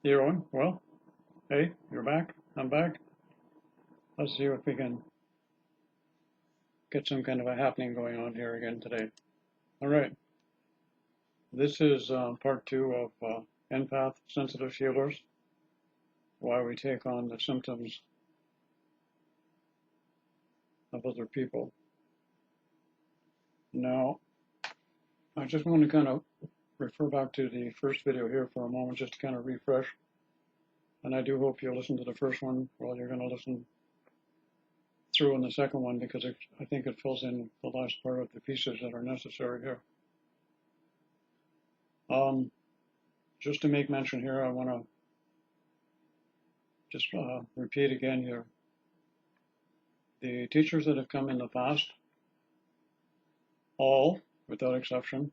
You're on? Well, hey, you're back. I'm back. Let's see if we can get some kind of a happening going on here again today. All right. This is part two of empath sensitive healers, why we take on the symptoms of other people. Now, I just want to kind of refer back to the first video here for a moment, just to kind of refresh. And I do hope you'll listen to the first one while you're going to listen through in the second one, because I think it fills in the last part of the pieces that are necessary here. Just to make mention here, I want to just repeat again here. The teachers that have come in the past, all, without exception,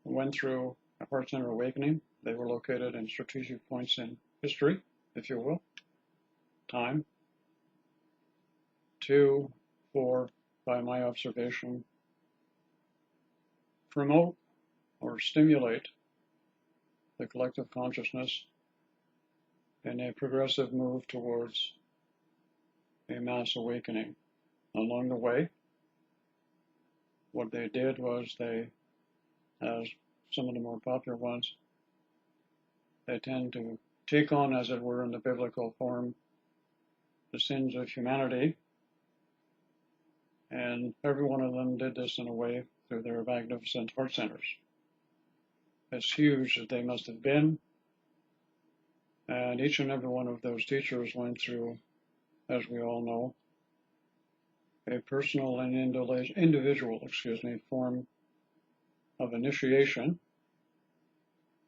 went through a heart center awakening. They were located in strategic points in history, if you will, time, to, for, by my observation, promote or stimulate the collective consciousness in a progressive move towards a mass awakening. Along the way, what they did was they, as some of the more popular ones, they tend to take on, as it were, in the biblical form, the sins of humanity. And every one of them did this in a way through their magnificent heart centers. As huge as they must have been, and each and every one of those teachers went through, as we all know, a personal and individual form of initiation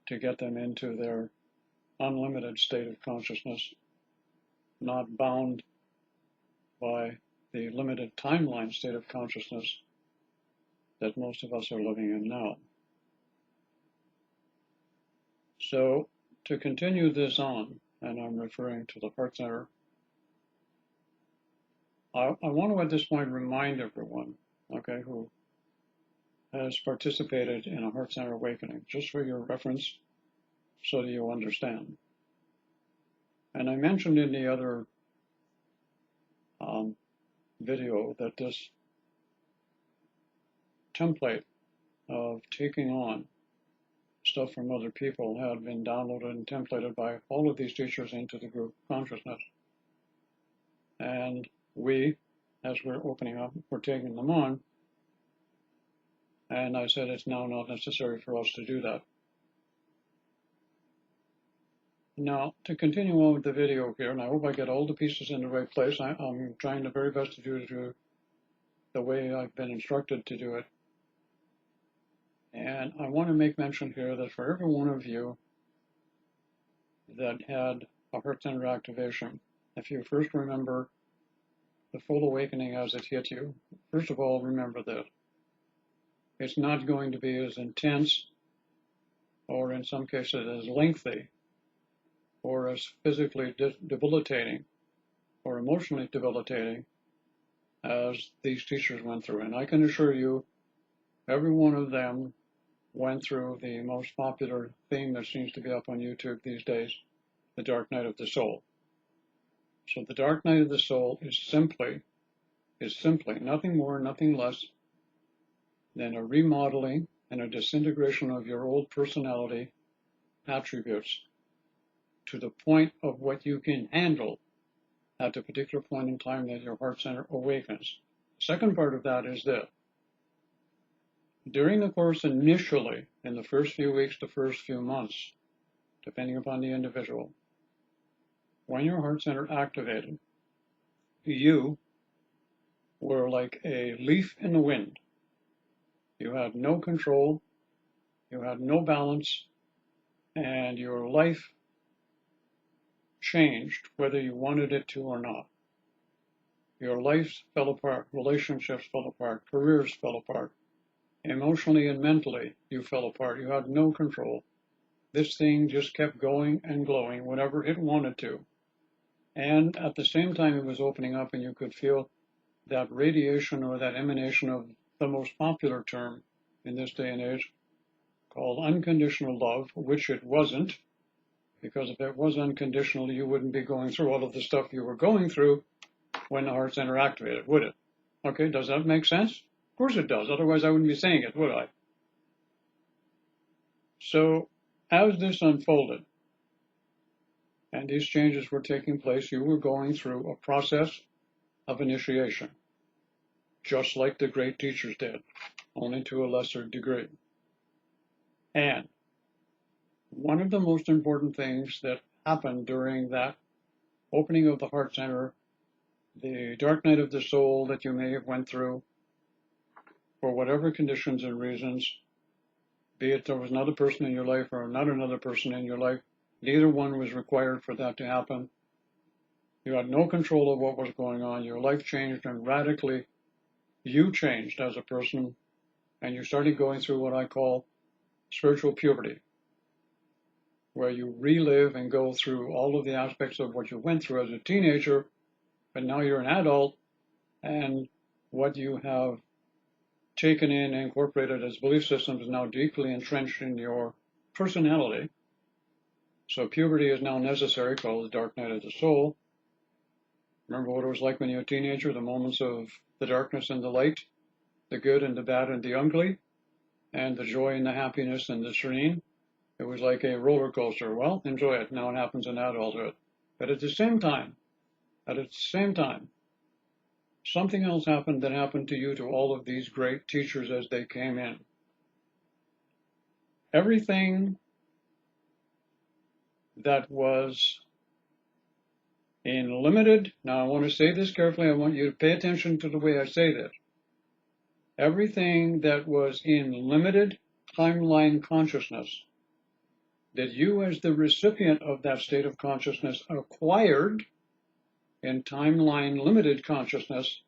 to get them into their unlimited state of consciousness, not bound by the limited timeline state of consciousness that most of us are living in now. So, to continue this on, and I'm referring to the heart center, I want to at this point remind everyone, okay, who has participated in a heart center awakening, just for your reference, so that you understand. And I mentioned in the other video that this template of taking on stuff from other people had been downloaded and templated by all of these teachers into the group consciousness. And we, as we're opening up, we're taking them on. And I said it's now not necessary for us to do that. Now, to continue on with the video here, and I hope I get all the pieces in the right place. I'm trying the very best to do it the way I've been instructed to do it. And I want to make mention here that for every one of you that had a heart center activation, if you first remember the full awakening as it hit you, first of all, remember that it's not going to be as intense, or in some cases as lengthy, or as physically debilitating or emotionally debilitating as these teachers went through. And I can assure you, every one of them went through the most popular theme that seems to be up on YouTube these days, the dark night of the soul. So the dark night of the soul is simply nothing more, nothing less than a remodeling and a disintegration of your old personality attributes to the point of what you can handle at the particular point in time that your heart center awakens. The second part of that is that during the course initially, in the first few weeks, the first few months, depending upon the individual, when your heart center activated, you were like a leaf in the wind. You had no control, you had no balance, and your life changed whether you wanted it to or not. Your life fell apart, relationships fell apart, careers fell apart, emotionally and mentally you fell apart. You had no control. This thing just kept going and glowing whenever it wanted to. And at the same time it was opening up, and you could feel that radiation or that emanation of the most popular term in this day and age called unconditional love, which it wasn't. Because if it was unconditional, you wouldn't be going through all of the stuff you were going through when the heart center activated, would it? Okay, does that make sense? Of course it does. Otherwise, I wouldn't be saying it, would I? So, as this unfolded, and these changes were taking place, you were going through a process of initiation, just like the great teachers did, only to a lesser degree. And one of the most important things that happened during that opening of the heart center, the dark night of the soul that you may have went through, for whatever conditions and reasons, be it there was another person in your life or not another person in your life, neither one was required for that to happen. You had no control of what was going on. Your life changed, and radically you changed as a person, and you started going through what I call spiritual puberty, where you relive and go through all of the aspects of what you went through as a teenager, but now you're an adult, and what you have taken in and incorporated as belief systems is now deeply entrenched in your personality. So puberty is now necessary, called the dark night of the soul. Remember what it was like when you were a teenager, the moments of the darkness and the light, the good and the bad and the ugly, and the joy and the happiness and the serene. It was like a roller coaster. Well, enjoy it. Now it happens in adulthood. But at the same time, something else happened that happened to you, to all of these great teachers as they came in. Everything that was in limited, now I want to say this carefully, I want you to pay attention to the way I say this. Everything that was in limited timeline consciousness, that you as the recipient of that state of consciousness acquired in timeline limited consciousness,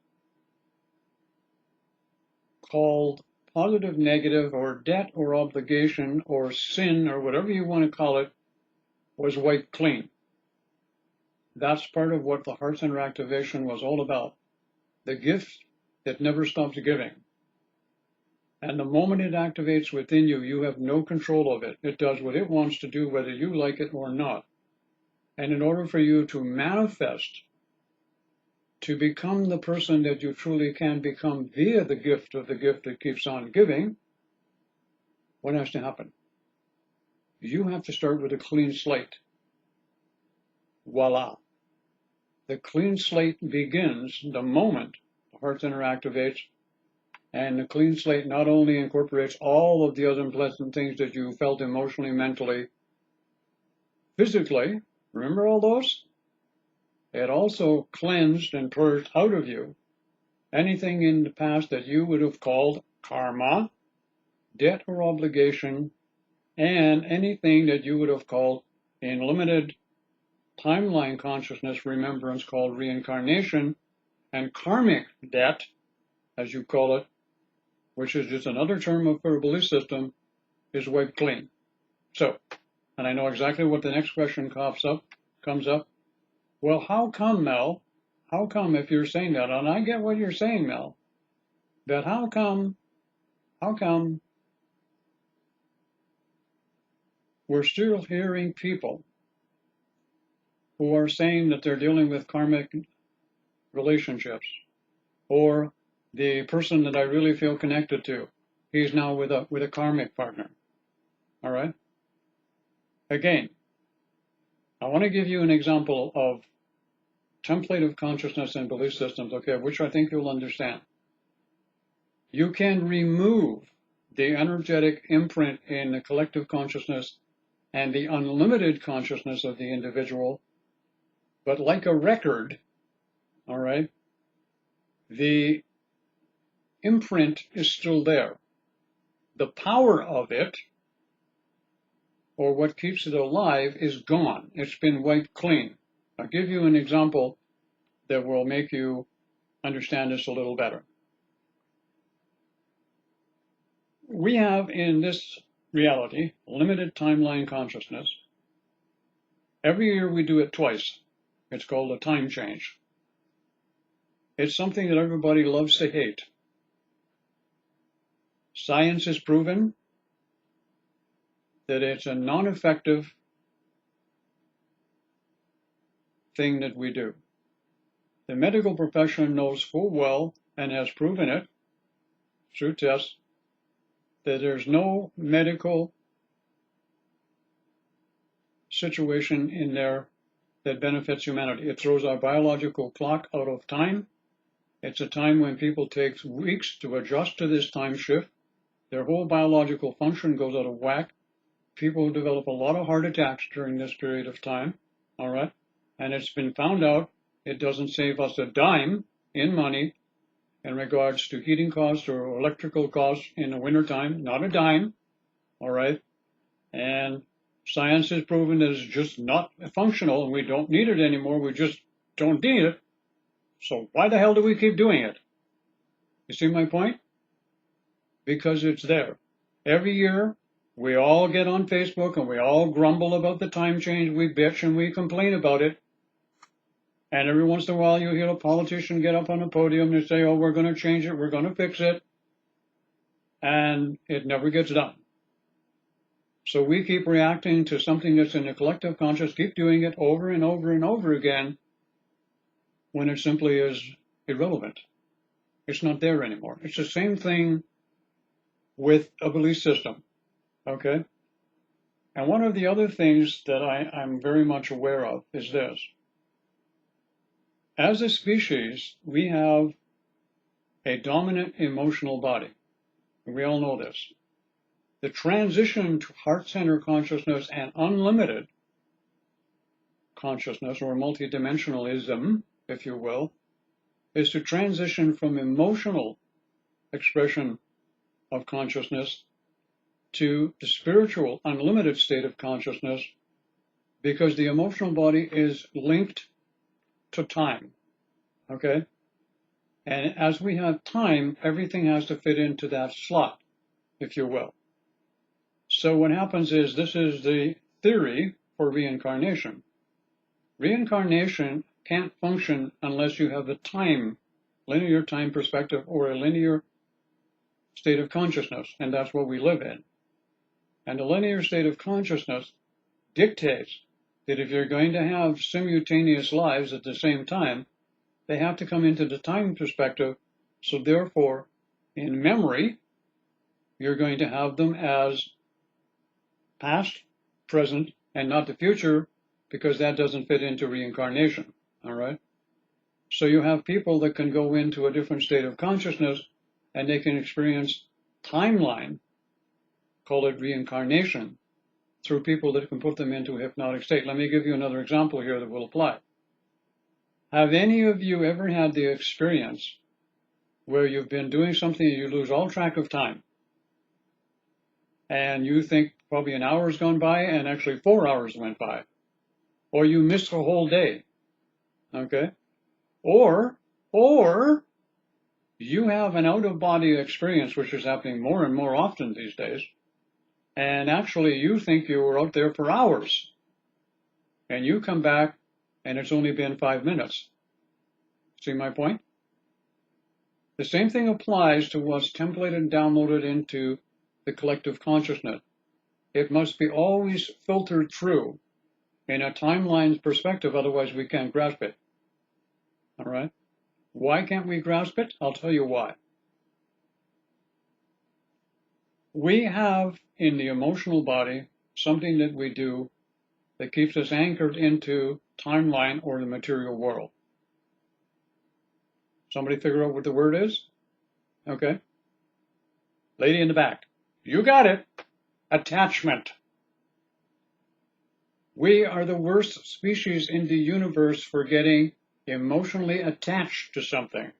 called positive, negative, or debt or obligation or sin or whatever you want to call it, was wiped clean. That's part of what the heart center activation was all about. The gift that never stops giving. And the moment it activates within you, you have no control of it. It does what it wants to do, whether you like it or not. And in order for you to manifest, to become the person that you truly can become via the gift of the gift that keeps on giving, what has to happen? You have to start with a clean slate. Voila. The clean slate begins the moment the heart center activates, and the clean slate not only incorporates all of the other unpleasant things that you felt emotionally, mentally, physically, remember all those? It also cleansed and purged out of you anything in the past that you would have called karma, debt or obligation, and anything that you would have called in limited timeline consciousness remembrance called reincarnation, and karmic debt, as you call it, which is just another term for a belief system, is wiped clean. So, and I know exactly what the next question comes up. Well, how come, Mel? How come if you're saying that? And I get what you're saying, Mel. But how come we're still hearing people who are saying that they're dealing with karmic relationships, or the person that I really feel connected to, he's now with a karmic partner. All right? Again, I want to give you an example of template of consciousness and belief systems, okay, which I think you'll understand. You can remove the energetic imprint in the collective consciousness and the unlimited consciousness of the individual, but like a record, all right, the imprint is still there. The power of it, or what keeps it alive, is gone. It's been wiped clean. I'll give you an example that will make you understand this a little better. We have in this reality limited timeline consciousness. Every year we do it twice. It's called a time change. It's something that everybody loves to hate. Science has proven that it's a non-effective thing that we do. The medical profession knows full well and has proven it through tests that there's no medical situation in there that benefits humanity. It throws our biological clock out of time. It's a time when people take weeks to adjust to this time shift. Their whole biological function goes out of whack. People develop a lot of heart attacks during this period of time, all right? And it's been found out it doesn't save us a dime in money in regards to heating costs or electrical costs in the wintertime, not a dime, all right? And science has proven that it's just not functional and we don't need it anymore. We just don't need it. So why the hell do we keep doing it? You see my point? Because it's there. Every year, we all get on Facebook and we all grumble about the time change. We bitch and we complain about it. And every once in a while, you hear a politician get up on a podium and say, oh, we're going to change it. We're going to fix it. And it never gets done. So we keep reacting to something that's in the collective conscious, keep doing it over and over and over again when it simply is irrelevant. It's not there anymore. It's the same thing with a belief system, okay? And one of the other things that I'm very much aware of is this. As a species, we have a dominant emotional body. We all know this. The transition to heart center consciousness and unlimited consciousness, or multidimensionalism, if you will, is to transition from emotional expression of consciousness to the spiritual unlimited state of consciousness, because the emotional body is linked to time, okay? And as we have time, everything has to fit into that slot, if you will. So what happens is, this is the theory for reincarnation. Reincarnation can't function unless you have a linear time perspective or a linear state of consciousness, and that's what we live in. And the linear state of consciousness dictates that if you're going to have simultaneous lives at the same time, they have to come into the time perspective. So therefore, in memory, you're going to have them as past, present, and not the future, because that doesn't fit into reincarnation, all right? So you have people that can go into a different state of consciousness and they can experience timeline, call it reincarnation, through people that can put them into a hypnotic state. Let me give you another example here that will apply. Have any of you ever had the experience where you've been doing something and you lose all track of time? And you think probably an hour's gone by and actually 4 hours went by. Or you missed a whole day, okay? Or you have an out-of-body experience, which is happening more and more often these days, and actually you think you were out there for hours, and you come back and it's only been 5 minutes. See my point? The same thing applies to what's templated and downloaded into the collective consciousness. It must be always filtered through in a timeline perspective, otherwise we can't grasp it. All right? Why can't we grasp it? I'll tell you why. We have in the emotional body something that we do that keeps us anchored into timeline or the material world. Somebody figure out what the word is? Okay. Lady in the back. You got it. Attachment. We are the worst species in the universe for getting emotionally attached to something.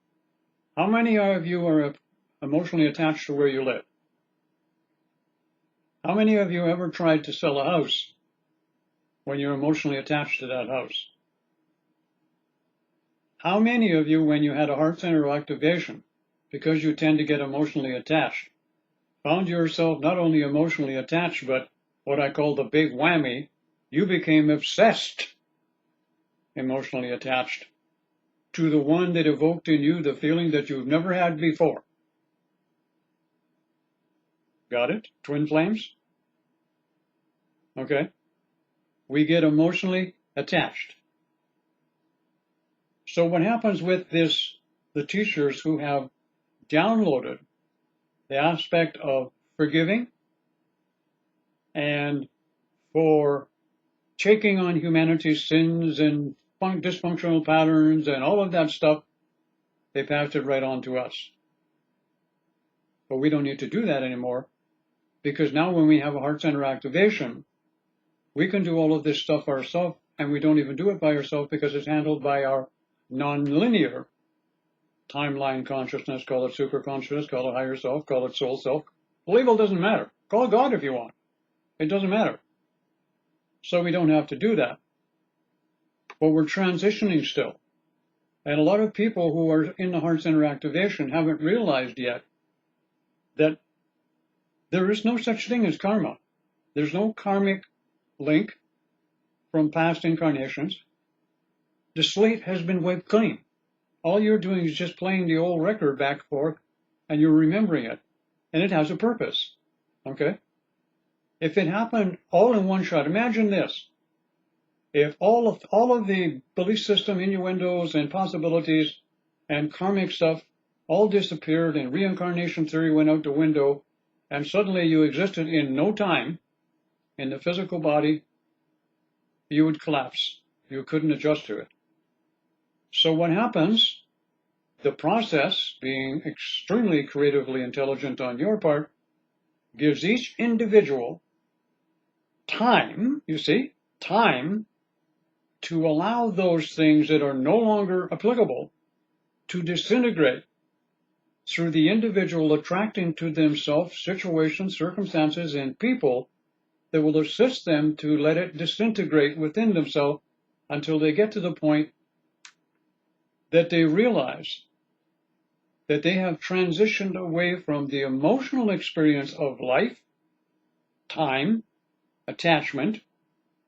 How many of you are emotionally attached to where you live? How many of you ever tried to sell a house when you're emotionally attached to that house? How many of you, when you had a heart center activation, because you tend to get emotionally attached, found yourself not only emotionally attached, but what I call the big whammy, you became obsessed, emotionally attached to the one that evoked in you the feeling that you've never had before. Got it? Twin flames? Okay. We get emotionally attached. So what happens with this, the teachers who have downloaded the aspect of forgiving and for taking on humanity's sins and dysfunctional patterns and all of that stuff, they passed it right on to us. But we don't need to do that anymore, because now when we have a heart center activation, we can do all of this stuff ourselves, and we don't even do it by ourselves because it's handled by our non-linear timeline consciousness. Call it superconsciousness, call it higher self, call it soul self. The label doesn't matter. Call it God if you want. It doesn't matter. So we don't have to do that. But we're transitioning still. And a lot of people who are in the heart center activation haven't realized yet that there is no such thing as karma. There's no karmic link from past incarnations. The slate has been wiped clean. All you're doing is just playing the old record back and forth, and you're remembering it. And it has a purpose. Okay? If it happened all in one shot, imagine this. If all of the belief system innuendos and possibilities and karmic stuff all disappeared and reincarnation theory went out the window, and suddenly you existed in no time in the physical body, you would collapse. You couldn't adjust to it. So what happens, the process, being extremely creatively intelligent on your part, gives each individual time, you see, time to allow those things that are no longer applicable to disintegrate through the individual attracting to themselves situations, circumstances, and people that will assist them to let it disintegrate within themselves until they get to the point that they realize that they have transitioned away from the emotional experience of life, time, attachment,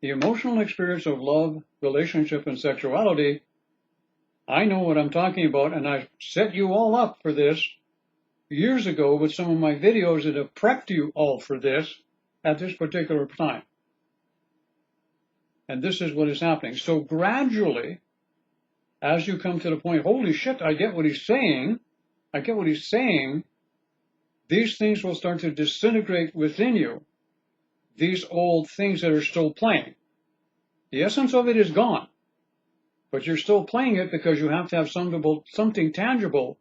the emotional experience of love, relationship, and sexuality. I know what I'm talking about, and I've set you all up for this years ago with some of my videos that have prepped you all for this at this particular time. And this is what is happening. So gradually, as you come to the point, holy shit, I get what he's saying, these things will start to disintegrate within you, these old things that are still playing. The essence of it is gone, but you're still playing it because you have to have something tangible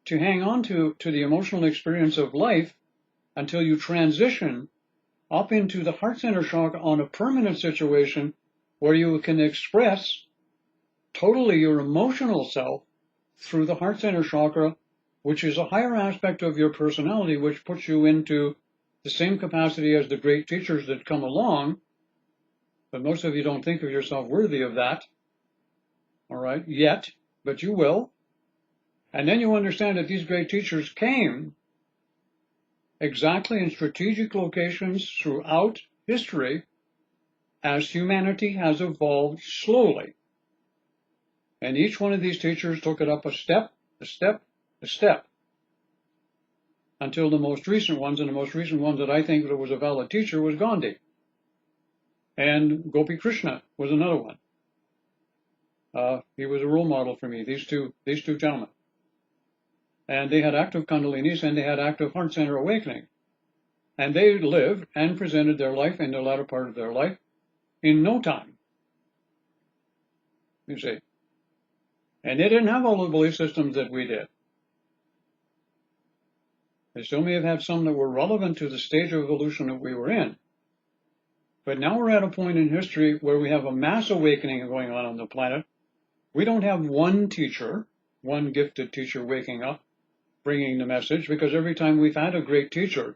to hang on to the emotional experience of life until you transition up into the heart center chakra on a permanent situation where you can express totally your emotional self through the heart center chakra, which is a higher aspect of your personality, which puts you into the same capacity as the great teachers that come along. But most of you don't think of yourself worthy of that, all right, yet, but you will. And then you understand that these great teachers came exactly in strategic locations throughout history as humanity has evolved slowly. And each one of these teachers took it up a step, until the most recent ones, and the most recent one that I think that was a valid teacher was Gandhi. And Gopi Krishna was another one. He was a role model for me, these two gentlemen. And they had active kundalinis and they had active heart center awakening. And they lived and presented their life in the latter part of their life in no time. You see. And they didn't have all the belief systems that we did. They still may have had some that were relevant to the stage of evolution that we were in. But now we're at a point in history where we have a mass awakening going on the planet. We don't have one teacher, one gifted teacher waking up, bringing the message, because every time we've had a great teacher,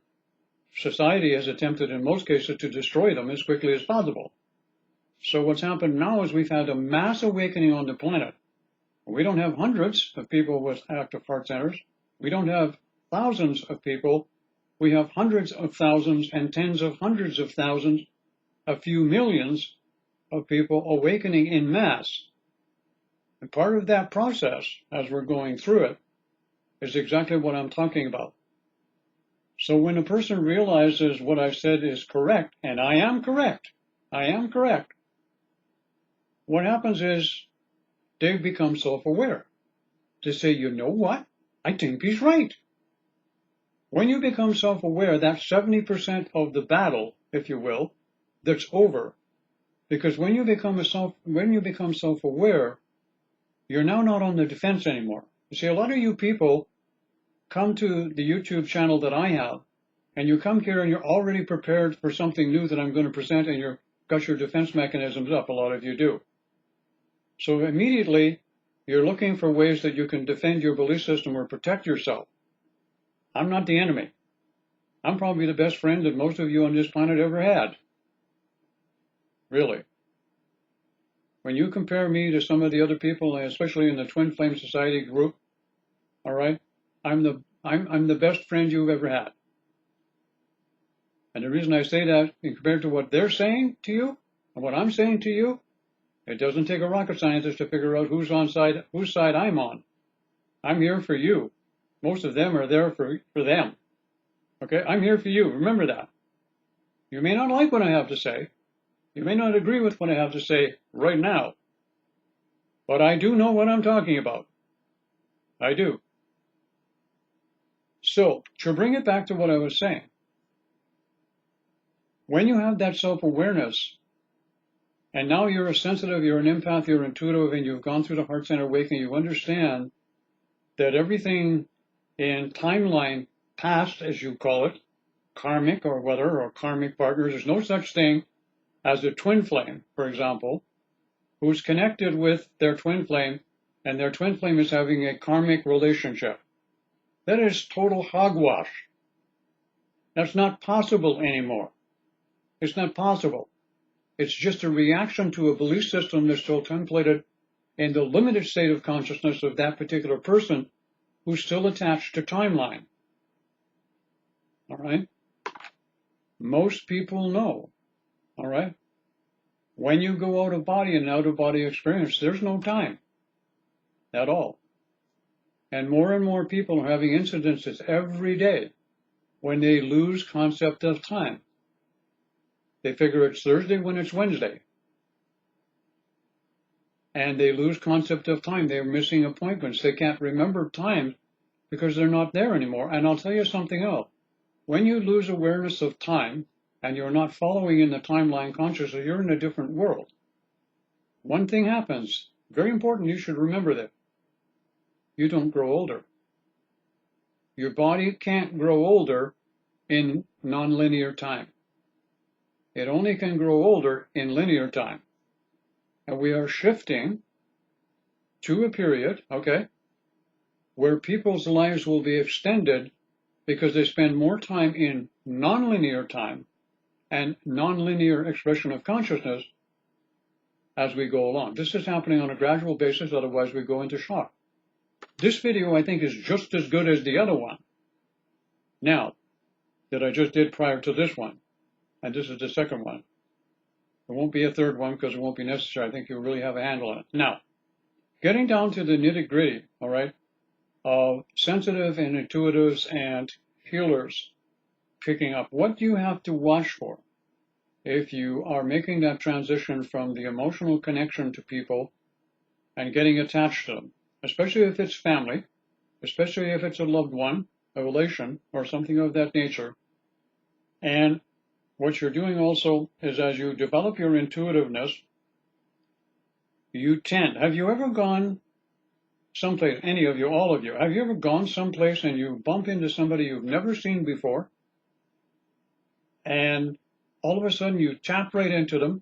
society has attempted in most cases to destroy them as quickly as possible. So what's happened now is we've had a mass awakening on the planet. We don't have hundreds of people with active heart centers. We don't have thousands of people. We have hundreds of thousands and tens of hundreds of thousands, a few millions of people awakening in mass. And part of that process, as we're going through it, is exactly what I'm talking about. So when a person realizes what I've said is correct, and I am correct, what happens is They become self-aware. They say, you know what? I think he's right. When you become self-aware, that's 70% of the battle, if you will, that's over. Because when you become self-aware, you're now not on the defense anymore. You see, a lot of you people come to the YouTube channel that I have, and you come here and you're already prepared for something new that I'm going to present, and you've got your defense mechanisms up. A lot of you do. So immediately, you're looking for ways that you can defend your belief system or protect yourself. I'm not the enemy. I'm probably the best friend that most of you on this planet ever had. Really. When you compare me to some of the other people, especially in the Twin Flame Society group, all right, I'm the best friend you've ever had. And the reason I say that, compared to what they're saying to you and what I'm saying to you, it doesn't take a rocket scientist to figure out whose side I'm on. I'm here for you. Most of them are there for them. Okay, I'm here for you. Remember that. You may not like what I have to say. You may not agree with what I have to say right now. But I do know what I'm talking about. I do. So, to bring it back to what I was saying, when you have that self-awareness, and now you're a sensitive, you're an empath, you're intuitive, and you've gone through the heart center awakening, you understand that everything in timeline past, as you call it, karmic or whether, or karmic partners, there's no such thing as a twin flame, for example, who's connected with their twin flame, and their twin flame is having a karmic relationship. That is total hogwash. That's not possible anymore. It's not possible. It's just a reaction to a belief system that's still templated in the limited state of consciousness of that particular person who's still attached to timeline. All right? Most people know. All right? When you go out of body and out of body experience, there's no time at all. And more people are having incidences every day when they lose concept of time. They figure it's Thursday when it's Wednesday. And they lose concept of time. They're missing appointments. They can't remember time because they're not there anymore. And I'll tell you something else. When you lose awareness of time and you're not following in the timeline consciously, you're in a different world. One thing happens, very important, you should remember that. You don't grow older. Your body can't grow older in nonlinear time. It only can grow older in linear time. And we are shifting to a period, okay, where people's lives will be extended because they spend more time in nonlinear time and nonlinear expression of consciousness as we go along. This is happening on a gradual basis, otherwise we go into shock. This video, I think, is just as good as the other one. Now, that I just did prior to this one. And this is the second one. There won't be a third one because it won't be necessary. I think you'll really have a handle on it. Now, getting down to the nitty-gritty, all right, of sensitive and intuitives and healers picking up. What do you have to watch for if you are making that transition from the emotional connection to people and getting attached to them, especially if it's family, especially if it's a loved one, a relation, or something of that nature. And what you're doing also is as you develop your intuitiveness, you tend, have you ever gone someplace, any of you, all of you, have you ever gone someplace and you bump into somebody you've never seen before, and all of a sudden you tap right into them,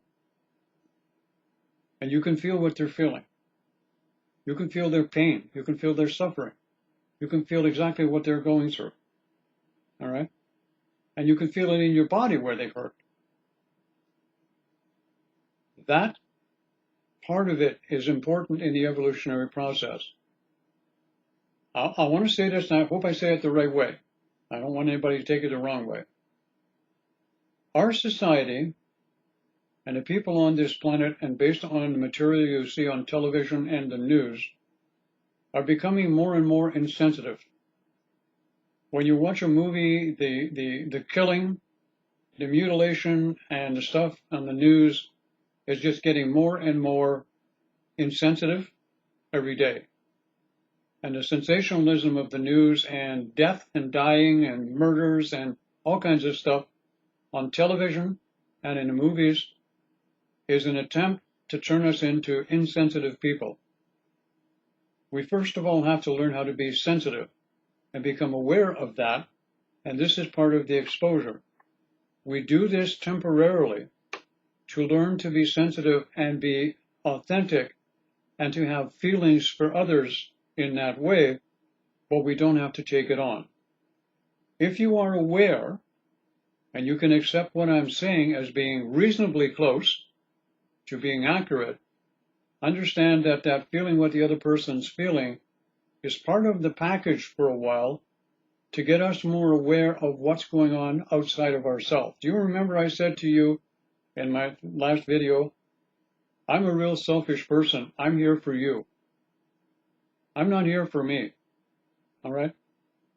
and you can feel what they're feeling. You can feel their pain. You can feel their suffering. You can feel exactly what they're going through. All right? And you can feel it in your body where they hurt. That part of it is important in the evolutionary process. I want to say this, and I hope I say it the right way. I don't want anybody to take it the wrong way. Our society and the people on this planet, and based on the material you see on television and the news, are becoming more and more insensitive. When you watch a movie, the killing, the mutilation, and the stuff on the news is just getting more and more insensitive. every day. And the sensationalism of the news and death and dying and murders and all kinds of stuff on television and in the movies is an attempt to turn us into insensitive people. We first of all have to learn how to be sensitive and become aware of that, and this is part of the exposure. We do this temporarily to learn to be sensitive and be authentic and to have feelings for others in that way, but we don't have to take it on. If you are aware, and you can accept what I'm saying as being reasonably close to being accurate, understand that that feeling what the other person's feeling is part of the package for a while to get us more aware of what's going on outside of ourselves. Do you remember I said to you in my last video, I'm a real selfish person. I'm here for you. I'm not here for me. All right?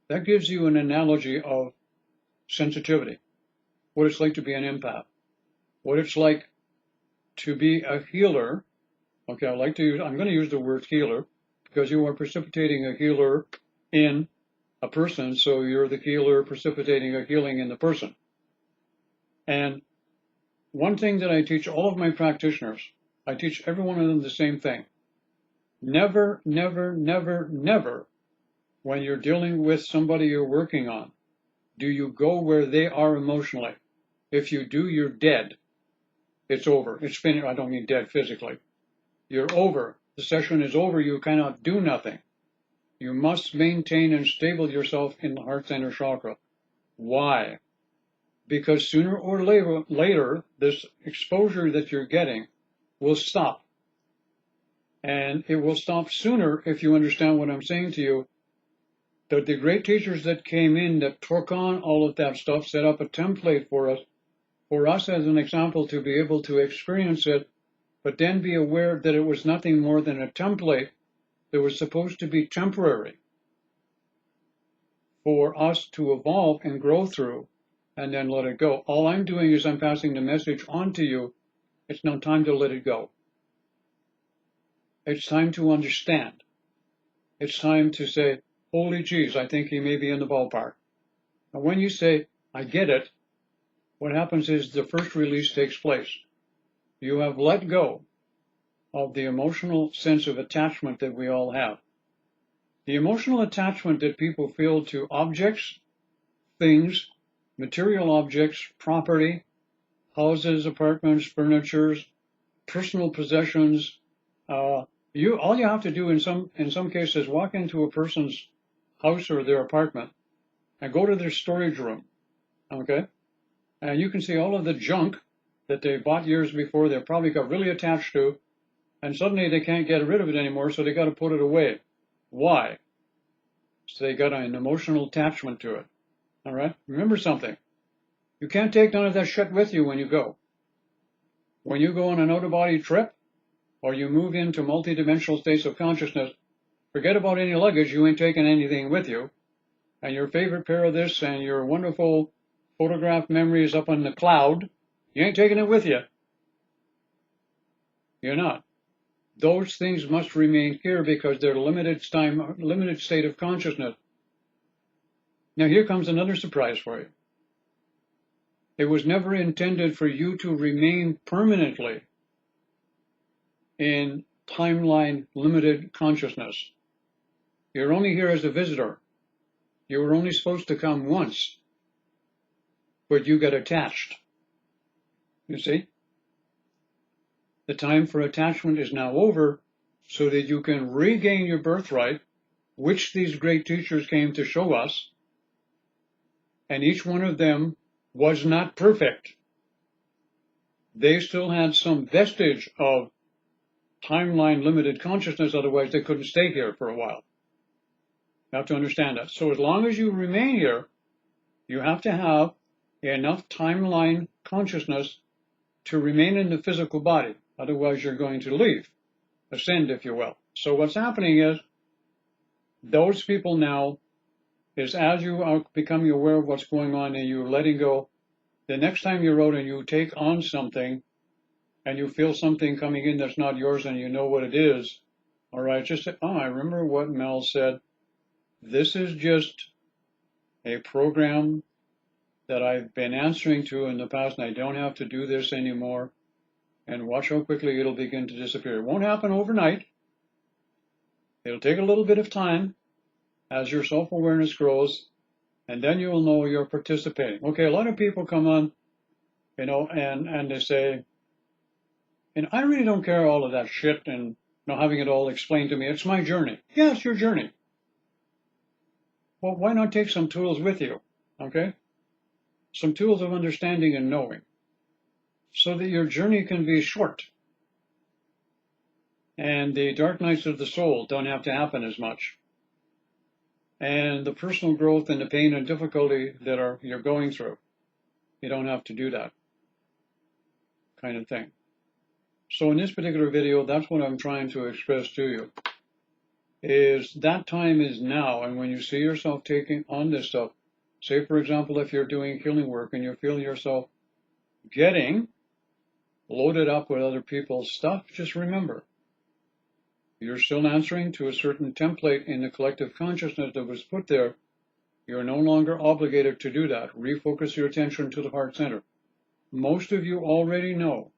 That gives you an analogy of sensitivity, what it's like to be an empath, what it's like to be a healer. Okay, I'm going to use the word healer because you are precipitating a healer in a person, so you're the healer precipitating a healing in the person. And one thing that I teach all of my practitioners, I teach every one of them the same thing. Never, never, never, never, when you're dealing with somebody you're working on, do you go where they are emotionally. If you do, you're dead. It's over. It's finished. I don't mean dead physically. You're over. The session is over. You cannot do nothing. You must maintain and stable yourself in the heart center chakra. Why? Because sooner or later, this exposure that you're getting will stop. And it will stop sooner if you understand what I'm saying to you. That the great teachers that came in that took on all of that stuff, set up a template for us as an example to be able to experience it, but then be aware that it was nothing more than a template that was supposed to be temporary for us to evolve and grow through and then let it go. All I'm doing is I'm passing the message on to you. It's now time to let it go. It's time to understand. It's time to say, holy geez, I think he may be in the ballpark. And when you say, I get it, what happens is the first release takes place. You have let go of the emotional sense of attachment that we all have. The emotional attachment that people feel to objects, things, material objects, property, houses, apartments, furniture, personal possessions. All you have to do in some cases, walk into a person's house or their apartment and go to their storage room, okay? And you can see all of the junk that they bought years before they probably got really attached to, and suddenly they can't get rid of it anymore, so they got to put it away. Why? So they got an emotional attachment to it. All right? Remember something. You can't take none of that shit with you when you go. When you go on an out-of-body trip, or you move into multidimensional states of consciousness, forget about any luggage. You ain't taking anything with you. And your favorite pair of this and your wonderful photograph memories up on the cloud, you ain't taking it with you. You're not. Those things must remain here because they're limited state of consciousness. Now here comes another surprise for you. It was never intended for you to remain permanently in timeline limited consciousness. You're only here as a visitor. You were only supposed to come once, but you got attached. You see? The time for attachment is now over so that you can regain your birthright, which these great teachers came to show us, and each one of them was not perfect. They still had some vestige of timeline limited consciousness, otherwise they couldn't stay here for a while. You have to understand that. So as long as you remain here, you have to have enough timeline consciousness to remain in the physical body. Otherwise, you're going to leave, ascend, if you will. So what's happening is those people now is as you are becoming aware of what's going on and you're letting go, the next time you're out and you take on something and you feel something coming in that's not yours and you know what it is, All right, just say, oh, I remember what Mel said. This is just a program that I've been answering to in the past, and I don't have to do this anymore. And watch how quickly it'll begin to disappear. It won't happen overnight. It'll take a little bit of time as your self-awareness grows, and then you'll know you're participating. Okay, a lot of people come on, and they say, and I really don't care all of that shit and having it all explained to me. It's my journey. Yeah, it's your journey. Well, why not take some tools with you, okay? Some tools of understanding and knowing, so that your journey can be short. And the dark nights of the soul don't have to happen as much. And the personal growth and the pain and difficulty that you're going through, you don't have to do that kind of thing. So in this particular video, that's what I'm trying to express to you, is that time is now. And when you see yourself taking on this stuff, say, for example, if you're doing healing work and you're feeling yourself getting loaded up with other people's stuff, just remember, you're still answering to a certain template in the collective consciousness that was put there. You're no longer obligated to do that. Refocus your attention to the heart center. Most of you already know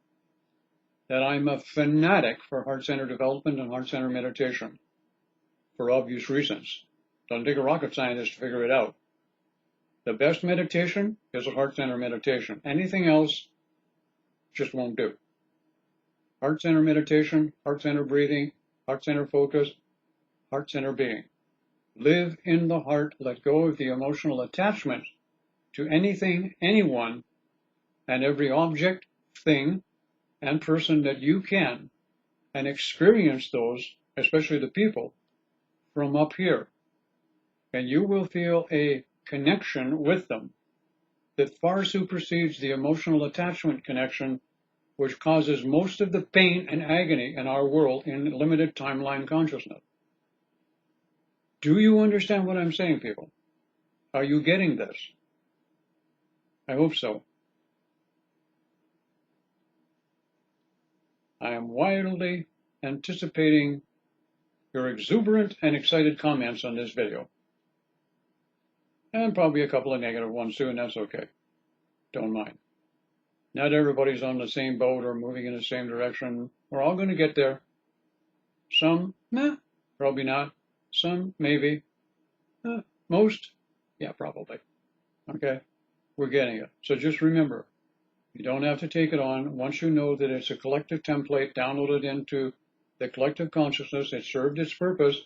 that I'm a fanatic for heart center development and heart center meditation for obvious reasons. Doesn't take a rocket scientist to figure it out. The best meditation is a heart center meditation. Anything else just won't do. Heart center meditation, heart center breathing, heart center focus, heart center being. Live in the heart, let go of the emotional attachment to anything, anyone, and every object, thing, and person that you can, and experience those, especially the people, from up here. And you will feel a connection with them that far supersedes the emotional attachment connection, which causes most of the pain and agony in our world in limited timeline consciousness. Do you understand what I'm saying, people? Are you getting this? I hope so. I am wildly anticipating your exuberant and excited comments on this video. And probably a couple of negative ones too, and that's okay. Don't mind. Not everybody's on the same boat or moving in the same direction. We're all going to get there. Some, nah, probably not. Some, maybe. Most, yeah, probably. Okay, we're getting it. So just remember, you don't have to take it on. Once you know that it's a collective template downloaded into the collective consciousness, it served its purpose,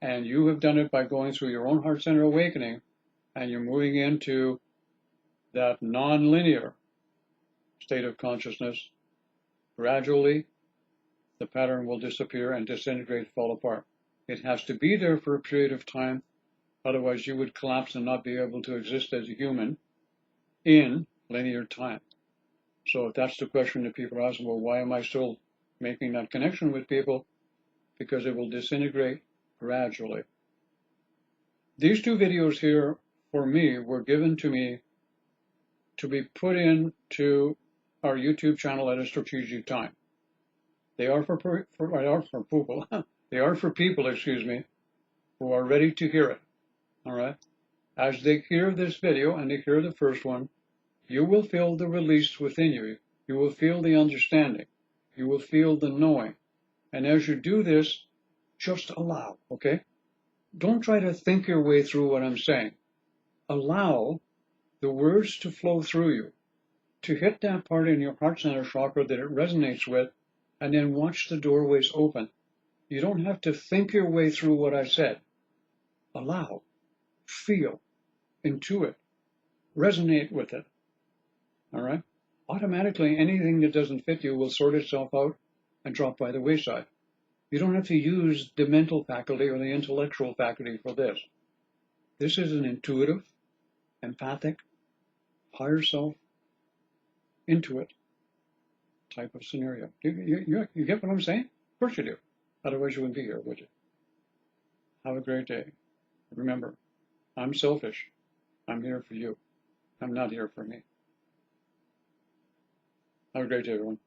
and you have done it by going through your own heart center awakening, and you're moving into that non-linear state of consciousness. Gradually, the pattern will disappear and disintegrate, fall apart. It has to be there for a period of time, otherwise you would collapse and not be able to exist as a human in linear time. So if that's the question that people ask, well, why am I still making that connection with people? Because it will disintegrate gradually. These two videos here, for me, were given to me to be put into our YouTube channel at a strategic time. They are for people. They are for people, excuse me, who are ready to hear it. All right. As they hear this video and they hear the first one, you will feel the release within you. You will feel the understanding. You will feel the knowing. And as you do this, just allow, okay? Don't try to think your way through what I'm saying. Allow the words to flow through you, to hit that part in your heart center chakra that it resonates with, and then watch the doorways open. You don't have to think your way through what I said. Allow, feel, intuit, resonate with it. All right? Automatically, anything that doesn't fit you will sort itself out and drop by the wayside. You don't have to use the mental faculty or the intellectual faculty for this. This is an intuitive, empathic, higher self, intuit type of scenario. You get what I'm saying? Of course you do. Otherwise you wouldn't be here, would you? Have a great day. Remember, I'm selfish. I'm here for you. I'm not here for me. Have a great day, everyone.